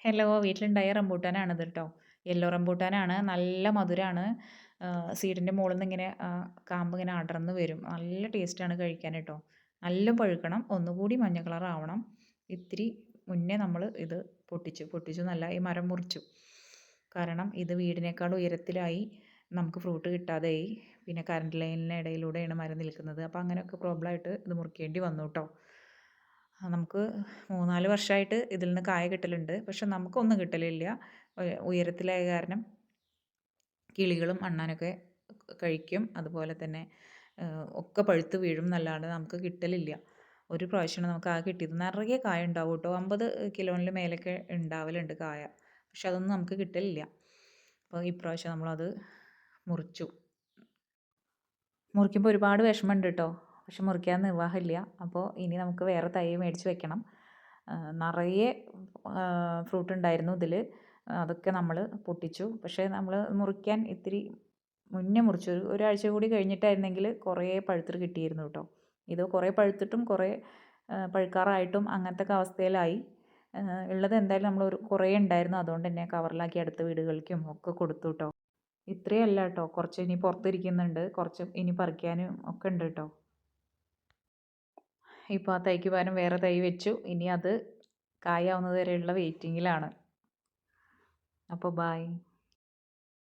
Hello, വീട്ടിലുണ്ടായ റംബൂട്ടാനാണിത് കേട്ടോ. Yellow റംബൂട്ടാനാണ്. നല്ല മധുരമാണ്. സീഡിൻ്റെ മുകളിൽ നിന്ന് ഇങ്ങനെ കാമ്പ് ഇങ്ങനെ അടർന്ന് വരും. നല്ല ടേസ്റ്റാണ് കഴിക്കാൻ കേട്ടോ. നല്ല പഴുക്കണം. ഒന്നുകൂടി മഞ്ഞ കളർ ആവണം. ഇത്തിരി മുന്നേ നമ്മൾ ഇത് പൊട്ടിച്ചു എന്നല്ല, ഈ മരം മുറിച്ചു. കാരണം ഇത് വീടിനേക്കാൾ ഉയരത്തിലായി, നമുക്ക് ഫ്രൂട്ട് കിട്ടാതെയായി. പിന്നെ കറണ്ട് ലൈനിൻ്റെ ഇടയിലൂടെയാണ് മരം നിൽക്കുന്നത്. അപ്പോൾ അങ്ങനെയൊക്കെ പ്രോബ്ലമായിട്ട് ഇത് മുറിക്കേണ്ടി വന്നു കേട്ടോ. നമുക്ക് 3-4 വർഷമായിട്ട് ഇതിൽ നിന്ന് കായ കിട്ടലുണ്ട്. പക്ഷെ നമുക്കൊന്നും കിട്ടലില്ല. ഉയരത്തിലായ കാരണം കിളികളും അണ്ണാനൊക്കെ കഴിക്കും. അതുപോലെ തന്നെ ഒക്കെ പഴുത്ത് വീഴും എന്നല്ലാണ്ട് നമുക്ക് കിട്ടലില്ല. ഒരു പ്രാവശ്യമാണ് നമുക്ക് ആകെ കിട്ടിയത്. നിറയെ കായ ഉണ്ടാവും കേട്ടോ. 50 കിലോയിൽ മേലൊക്കെ ഉണ്ടാവലുണ്ട് കായ. പക്ഷെ അതൊന്നും നമുക്ക് കിട്ടലില്ല. അപ്പോൾ ഇപ്രാവശ്യം നമ്മളത് മുറിച്ചു. മുറിക്കുമ്പോൾ ഒരുപാട് വിഷമമുണ്ട് കേട്ടോ. പക്ഷെ മുറിക്കാൻ നിർവാഹമില്ല. അപ്പോൾ ഇനി നമുക്ക് വേറെ തൈ മേടിച്ച് വെക്കണം. നിറയെ ഫ്രൂട്ട് ഉണ്ടായിരുന്നു ഇതിൽ. അതൊക്കെ നമ്മൾ പൊട്ടിച്ചു. പക്ഷേ നമ്മൾ മുറിക്കാൻ ഇത്തിരി മുന്നേ മുറിച്ചു. ഒരാഴ്ച കൂടി കഴിഞ്ഞിട്ടായിരുന്നെങ്കിൽ കുറേ പഴുത്തിട്ട് കിട്ടിയിരുന്നു കേട്ടോ. ഇത് കുറേ പഴുത്തിട്ടും കുറേ പഴുക്കാറായിട്ടും അങ്ങനത്തെ ഒക്കെ അവസ്ഥയിലായി. ഉള്ളത് എന്തായാലും നമ്മൾ കുറേ ഉണ്ടായിരുന്നു. അതുകൊണ്ട് തന്നെ കവറിലാക്കി അടുത്ത വീടുകൾക്കും ഒക്കെ കൊടുത്തു കേട്ടോ. ഇത്രയും അല്ല കേട്ടോ, കുറച്ച് ഇനി പുറത്തിരിക്കുന്നുണ്ട്. കുറച്ച് ഇനി പറിക്കാനും ഒക്കെ ഉണ്ട് കേട്ടോ. ഇപ്പോൾ ആ തൈക്ക് പകരം വേറെ തൈ വെച്ചു. ഇനി അത് കായാവുന്നത് വരെയുള്ള വെയിറ്റിങ്ങിലാണ്. അപ്പോൾ ബായ്.